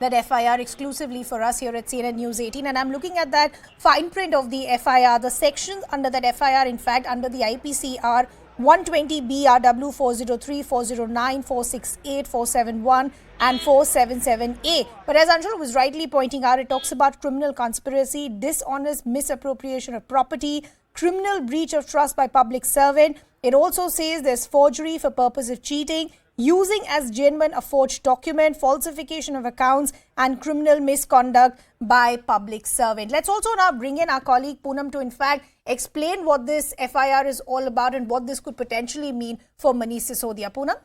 that FIR exclusively for us here at CNN News 18, and I'm looking at that fine print of the FIR. The sections under that FIR, in fact, under the IPC are 120 BRW 403, 409, 468, 471 and 477A. But as Anshul was rightly pointing out, it talks about criminal conspiracy, dishonest misappropriation of property, criminal breach of trust by public servant. It also says there's forgery for purpose of cheating, using as genuine a forged document, falsification of accounts and criminal misconduct by public servant. Let's also now bring in our colleague Poonam to in fact explain what this FIR is all about and what this could potentially mean for Manish Sisodia. Poonam?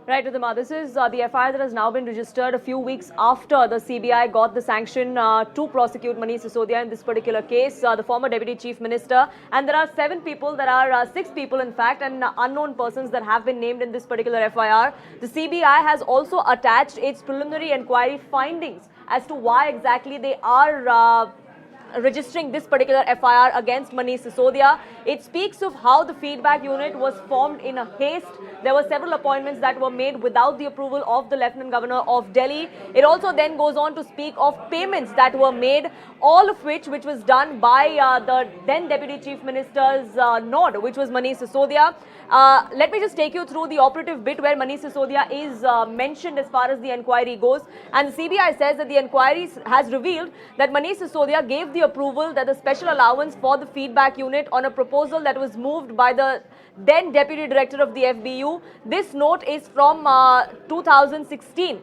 Right, Ridhima. This is the FIR that has now been registered a few weeks after the CBI got the sanction to prosecute Manish Sisodia in this particular case, the former Deputy Chief Minister. And there are 7 people, there are 6 people in fact, and unknown persons that have been named in this particular FIR. The CBI has also attached its preliminary inquiry findings as to why exactly they are registering this particular FIR against Manish Sisodia. It speaks of how the feedback unit was formed in a haste. There were several appointments that were made without the approval of the Lieutenant Governor of Delhi. It also then goes on to speak of payments that were made, all of which was done by the then Deputy Chief Minister's nod, which was Manish Sisodia. Let me just take you through the operative bit where Manish Sisodia is mentioned as far as the inquiry goes. And the CBI says that the inquiry has revealed that Manish Sisodia gave the approval that the special allowance for the feedback unit on a proposal that was moved by the then Deputy Director of the FBU. This note is from 2016.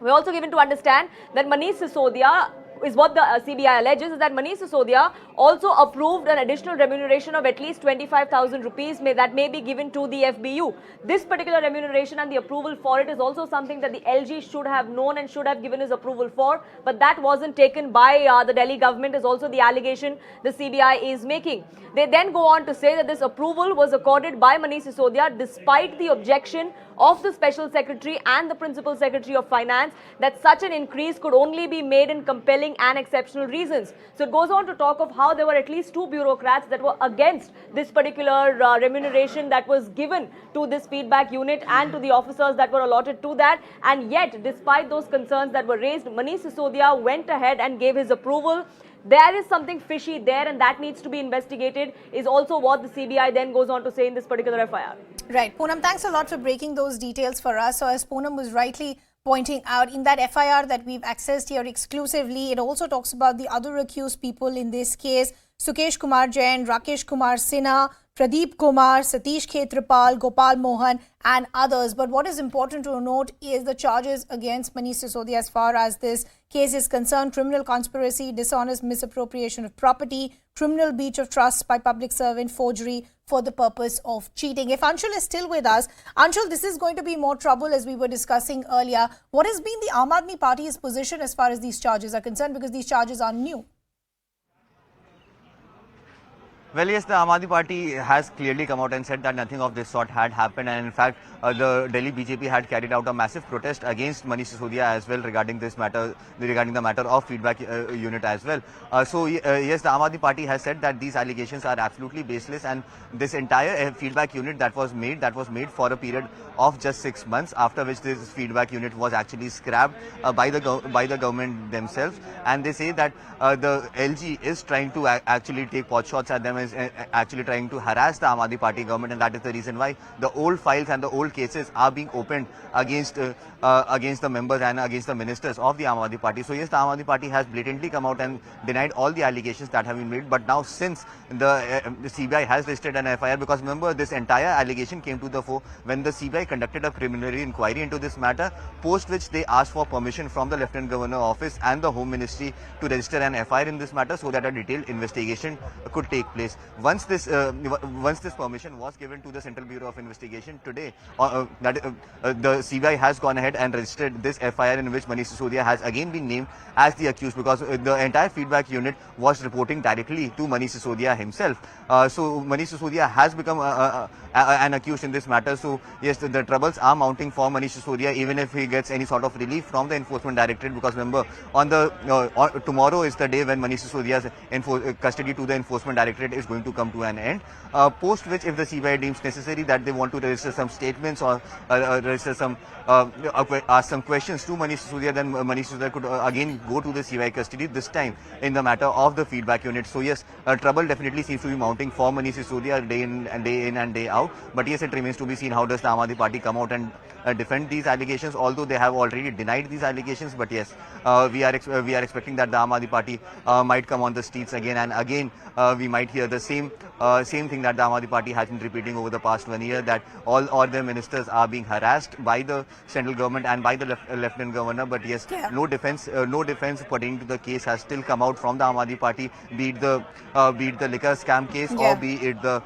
We're also given to understand that Manish Sisodia is what the CBI alleges is that Manish Sisodia also approved an additional remuneration of at least 25,000 rupees that may be given to the FBU. This particular remuneration and the approval for it is also something that the LG should have known and should have given his approval for, but that wasn't taken by the Delhi government is also the allegation the CBI is making. They then go on to say that this approval was accorded by Manish Sisodia despite the objection of the Special Secretary and the Principal Secretary of Finance that such an increase could only be made in compelling and exceptional reasons. So it goes on to talk of how there were at least 2 bureaucrats that were against this particular remuneration that was given to this feedback unit and to the officers that were allotted to that. And yet, despite those concerns that were raised, Manish Sisodia went ahead and gave his approval. There is something fishy there and that needs to be investigated is also what the CBI then goes on to say in this particular FIR. Right. Poonam, thanks a lot for breaking those details for us. So as Poonam was rightly pointing out, in that FIR that we've accessed here exclusively, it also talks about the other accused people in this case: Sukesh Kumar Jain, Rakesh Kumar Sinha, Pradeep Kumar, Satish Khetrapal, Gopal Mohan and others. But what is important to note is the charges against Manish Sisodia as far as this case is concerned: criminal conspiracy, dishonest misappropriation of property, criminal breach of trust by public servant, forgery for the purpose of cheating. If Anshul is still with us, Anshul, this is going to be more trouble as we were discussing earlier. What has been the Aam Aadmi Party's position as far as these charges are concerned, because these charges are new? Well, yes, the Aam Aadmi Party has clearly come out and said that nothing of this sort had happened, and in fact, the Delhi BJP had carried out a massive protest against Manish Sisodia as well regarding this matter, regarding the matter of feedback unit as well. Yes, the Aam Aadmi Party has said that these allegations are absolutely baseless, and this entire feedback unit that was made for a period of just 6 months, after which this feedback unit was actually scrapped by the government themselves, and they say that the LG is trying to actually take pot shots at them, is actually trying to harass the Aam Aadmi Party government, and that is the reason why the old files and the old cases are being opened against the members and against the ministers of the Aam Aadmi Party. So yes, the Aam Aadmi Party has blatantly come out and denied all the allegations that have been made. But now, since the CBI has listed an FIR, because remember, this entire allegation came to the fore when the CBI conducted a preliminary inquiry into this matter, post which they asked for permission from the Lieutenant Governor office and the Home Ministry to register an FIR in this matter so that a detailed investigation could take place. Once this permission was given to the Central Bureau of Investigation today, the CBI has gone ahead and registered this FIR in which Manish Sisodia has again been named as the accused, because the entire feedback unit was reporting directly to Manish Sisodia himself. So Manish Sisodia has become an accused in this matter. So yes, the troubles are mounting for Manish Sisodia, even if he gets any sort of relief from the Enforcement Directorate, because remember, tomorrow is the day when Manish Sisodia's custody to the Enforcement Directorate is is going to come to an end. Post which, if the CBI deems necessary that they want to register some statements or register some ask some questions to Manish Sisodia, then Manish Sisodia could again go to the CBI custody, this time in the matter of the feedback unit. So yes, trouble definitely seems to be mounting for Manish Sisodia day in and day out. But yes, it remains to be seen how does the Aam Aadmi Party come out and defend these allegations, although they have already denied these allegations. But yes, we are expecting that the Aam Aadmi Party might come on the streets again and again. We might hear the same thing that the Aam Aadmi Party has been repeating over the past 1 year, that all their ministers are being harassed by the central government and by the Lieutenant Governor. But yes, no defense pertaining to the case has still come out from the Aam Aadmi Party, be it the liquor scam case or be it the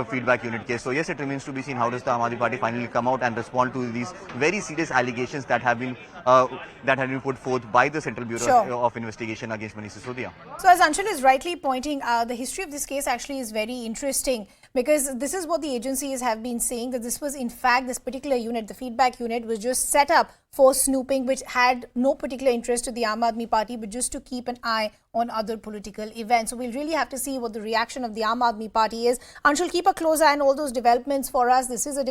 feedback unit case. So yes, it remains to be seen how does the Aam Aadmi Party finally come out and respond to these very serious allegations that have been put forth by the Central Bureau of Investigation against Manish Sisodia. So as Anshul is rightly pointing out, the history of this case actually is very interesting, because this is what the agencies have been saying, that this was in fact, this particular unit, the feedback unit, was just set up for snooping, which had no particular interest to the Aam Aadmi Party, but just to keep an eye on other political events. So we'll really have to see what the reaction of the Aam Aadmi Party is. Anshul, keep a close eye on all those developments for us. This is a